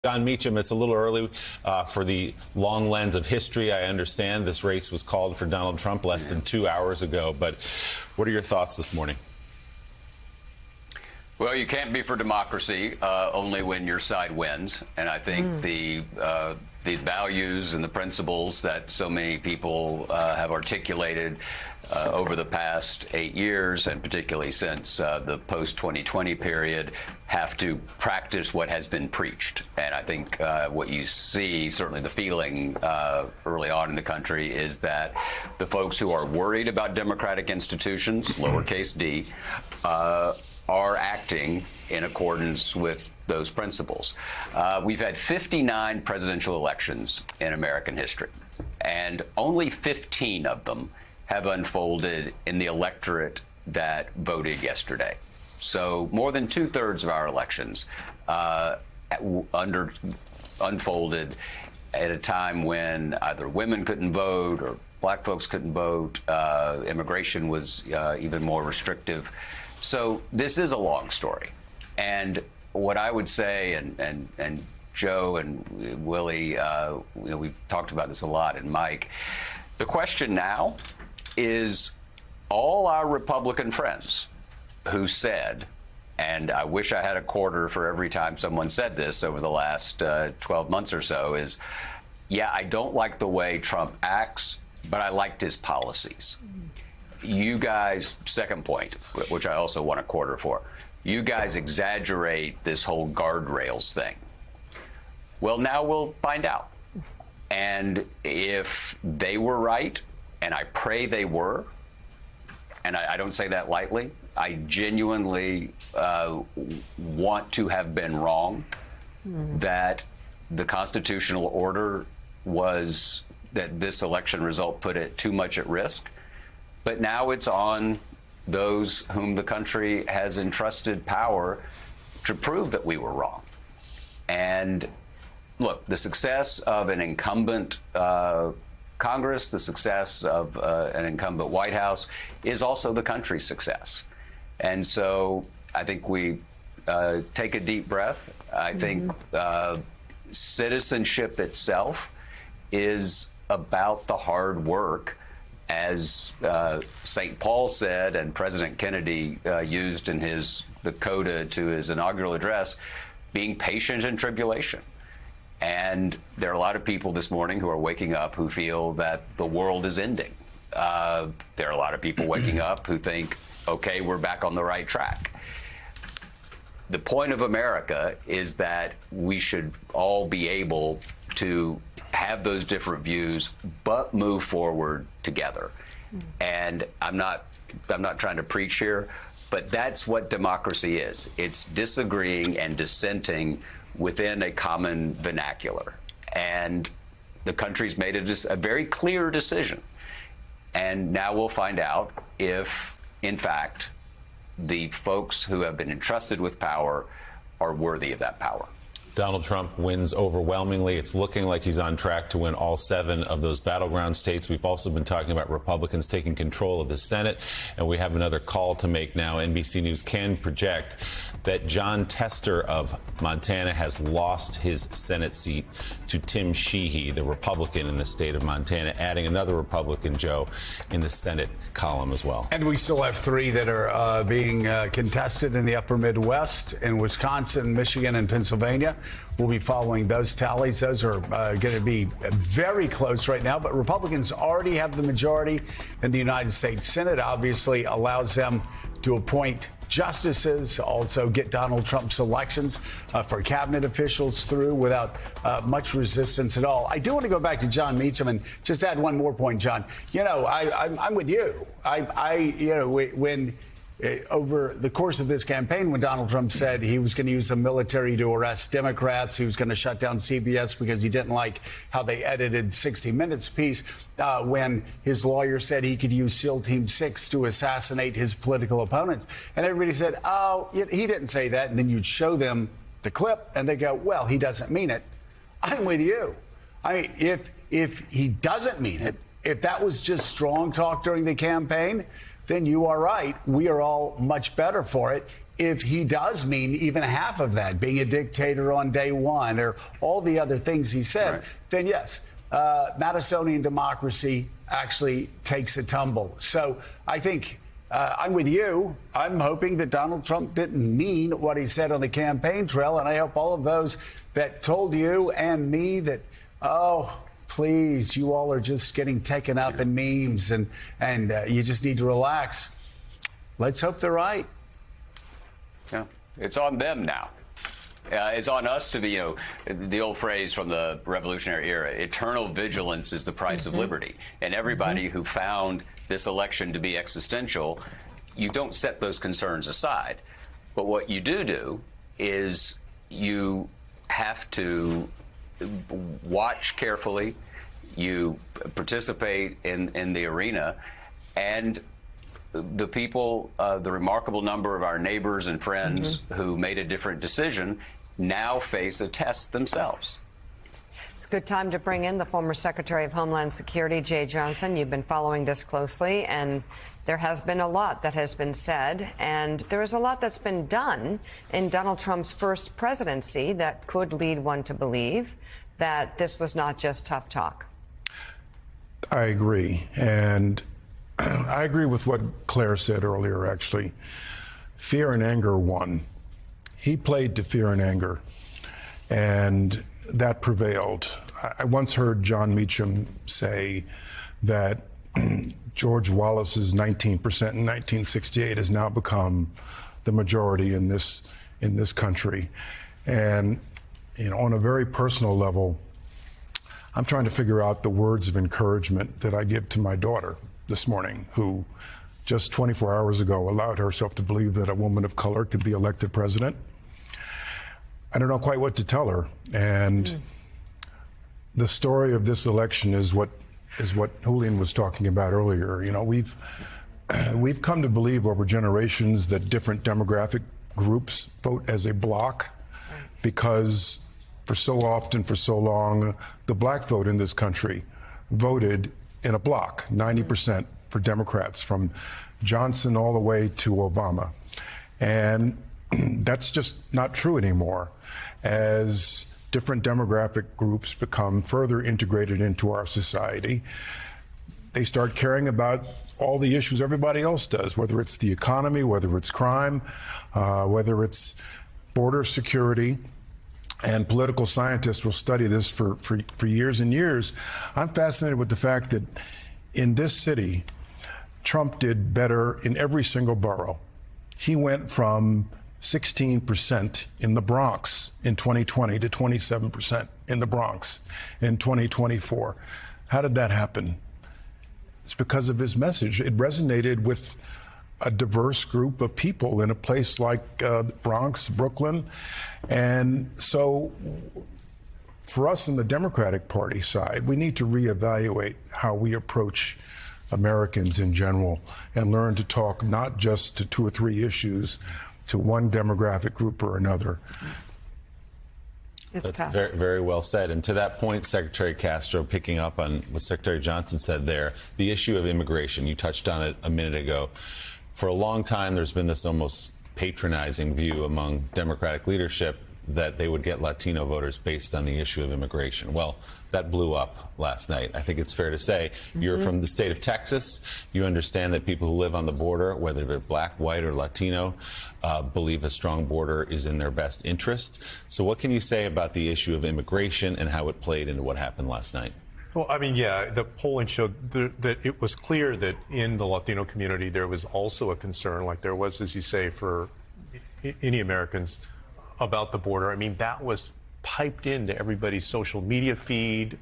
Jon Meacham, it's a little early for the long lens of history. I understand this race was called for Donald Trump less than 2 hours ago. But what are your thoughts this morning? Well, you can't be for democracy only when your side wins. And I think the values and the principles that so many people have articulated over the past 8 years, and particularly since the post-2020 period, have to practice what has been preached. And I think what you see, certainly the feeling early on in the country, is that the folks who are worried about democratic institutions, lowercase d, are acting in accordance with those principles. We've had 59 presidential elections in American history, and only 15 of them have unfolded in the electorate that voted yesterday. So more than 2/3 of our elections unfolded at a time when either women couldn't vote or black folks couldn't vote. Immigration was even more restrictive. So this is a long story. And what I would say, and Joe and Willie, we've talked about this a lot, and Mike, the question now is all our Republican friends who said, and I wish I had a quarter for every time someone said this over the last 12 months or so, is, yeah, I don't like the way Trump acts, but I liked his policies. You guys, second point, which I also want a quarter for, you guys exaggerate this whole guardrails thing. Well, now we'll find out. And if they were right, and I pray they were, and I don't say that lightly, I genuinely want to have been wrong, that the constitutional order was that this election result put it too much at risk. But now it's on those whom the country has entrusted power to prove that we were wrong. And look, the success of an incumbent Congress, the success of an incumbent White House is also the country's success. And so I think we take a deep breath. I think citizenship itself is about the hard work, as St. Paul said, and President Kennedy used in the coda to his inaugural address, being patient in tribulation. And there are a lot of people this morning who are waking up who feel that the world is ending. There are a lot of people waking up who think, okay, we're back on the right track. The point of America is that we should all be able to have those different views, but move forward together. And I'm not trying to preach here, but that's what democracy is. It's disagreeing and dissenting within a common vernacular. And the country's made a very clear decision. And now we'll find out if, in fact, the folks who have been entrusted with power are worthy of that power. Donald Trump wins overwhelmingly. It's looking like he's on track to win all 7 of those battleground states. We've also been talking about Republicans taking control of the Senate, and we have another call to make now. NBC News can project that Jon Tester of Montana has lost his Senate seat to Tim Sheehy, the Republican in the state of Montana, adding another Republican, Joe, in the Senate column as well. And we still have 3 that are being contested in the upper Midwest, in Wisconsin, Michigan, and Pennsylvania. We'll be following those tallies. Those are going to be very close right now, but Republicans already have the majority in the United States Senate. Obviously allows them to appoint justices, also get Donald Trump's elections for cabinet officials through without much resistance at all. I do want to go back to Jon Meacham and just add one more point, John. You know, I'm with you. When over the course of this campaign, when Donald Trump said he was going to use the military to arrest Democrats, he was going to shut down CBS because he didn't like how they edited 60 Minutes piece, when his lawyer said he could use SEAL Team 6 to assassinate his political opponents. And everybody said, oh, he didn't say that. And then you'd show them the clip and they go, well, he doesn't mean it. I'm with you. I mean, if he doesn't mean it, if that was just strong talk during the campaign, then you are right. We are all much better for it. if he does mean even half of that, being a dictator on day one, or all the other things he said, right, then yes, Madisonian democracy actually takes a tumble. So I think I'm with you. I'm hoping that Donald Trump didn't mean what he said on the campaign trail, and I hope all of those that told you and me that, oh, please, you all are just getting taken up in memes and you just need to relax. Let's hope they're right. Yeah, it's on them now. It's on us to be, the old phrase from the Revolutionary era, eternal vigilance is the price of liberty. And everybody who found this election to be existential, you don't set those concerns aside. But what you do is you have to watch carefully, you participate in the arena, and the people, the remarkable number of our neighbors and friends who made a different decision now face a test themselves. It's a good time to bring in the former Secretary of Homeland Security, Jeh Johnson. You've been following this closely, and there has been a lot that has been said, and there is a lot that's been done in Donald Trump's first presidency that could lead one to believe that this was not just tough talk. I agree. And I agree with what Claire said earlier, actually. Fear and anger won. He played to fear and anger, and that prevailed. I once heard John Meacham say that George Wallace's 19% in 1968 has now become the majority in this country. And, on a very personal level, I'm trying to figure out the words of encouragement that I give to my daughter this morning, who just 24 hours ago allowed herself to believe that a woman of color could be elected president. I don't know quite what to tell her. And the story of this election is what Julian was talking about earlier. We've come to believe over generations that different demographic groups vote as a bloc because for so often, for so long, the black vote in this country voted in a block, 90% for Democrats, from Johnson all the way to Obama. And that's just not true anymore. As different demographic groups become further integrated into our society, they start caring about all the issues everybody else does, whether it's the economy, whether it's crime, whether it's border security. And political scientists will study this for years and years. I'm fascinated with the fact that in this city, Trump did better in every single borough. He went from 16% in the Bronx in 2020 to 27% in the Bronx in 2024. How did that happen? It's because of his message. It resonated with a diverse group of people in a place like the Bronx, Brooklyn. And so for us in the Democratic Party side, we need to reevaluate how we approach Americans in general and learn to talk not just to 2 or 3 issues, to one demographic group or another. It's That's tough. very, very well said. And to that point, Secretary Castro, picking up on what Secretary Johnson said there, the issue of immigration, you touched on it a minute ago. For a long time, there's been this almost patronizing view among Democratic leadership that they would get Latino voters based on the issue of immigration. Well, that blew up last night. I think it's fair to say you're from the state of Texas. You understand that people who live on the border, whether they're black, white, or Latino, believe a strong border is in their best interest. So what can you say about the issue of immigration and how it played into what happened last night? Well, I mean, yeah, the polling showed that it was clear that in the Latino community there was also a concern, like there was, as you say, for any Americans about the border. I mean, that was piped into everybody's social media feed,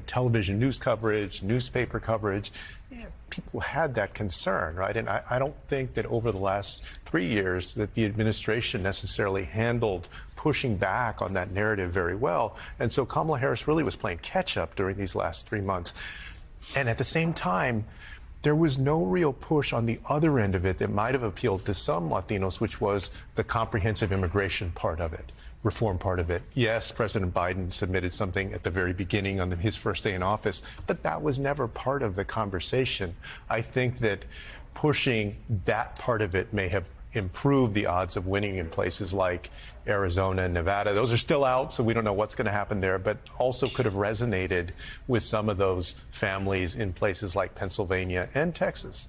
television news coverage, newspaper coverage. Yeah, people had that concern, right? And I don't think that over the last 3 years that the administration necessarily handled pushing back on that narrative very well. And so Kamala Harris really was playing catch up during these last 3 months. And at the same time, there was no real push on the other end of it that might have appealed to some Latinos, which was the comprehensive immigration part of it, reform part of it. Yes, President Biden submitted something at the very beginning on his first day in office, but that was never part of the conversation. I think that pushing that part of it may have improve the odds of winning in places like Arizona and Nevada. Those are still out, so we don't know what's going to happen there, but also could have resonated with some of those families in places like Pennsylvania and Texas.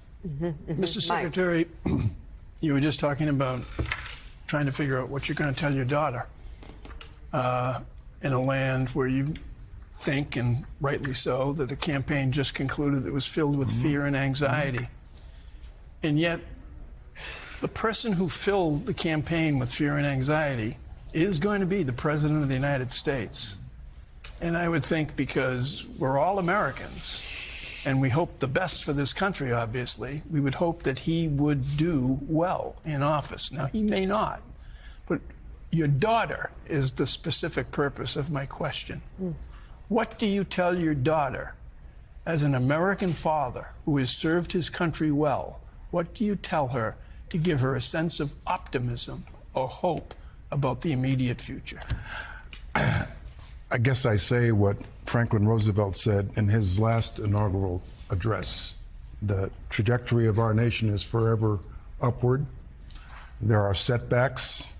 Mr. Secretary, you were just talking about trying to figure out what you're going to tell your daughter in a land where you think, and rightly so, that a campaign just concluded that was filled with fear and anxiety. And yet, the person who filled the campaign with fear and anxiety is going to be the President of the United States. And I would think, because we're all Americans, and we hope the best for this country, obviously, we would hope that he would do well in office. Now, he may not, but your daughter is the specific purpose of my question. What do you tell your daughter as an American father who has served his country well? What do you tell her to give her a sense of optimism or hope about the immediate future? I guess I say what Franklin Roosevelt said in his last inaugural address. The trajectory of our nation is forever upward. There are setbacks.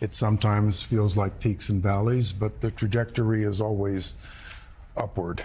It sometimes feels like peaks and valleys, but the trajectory is always upward.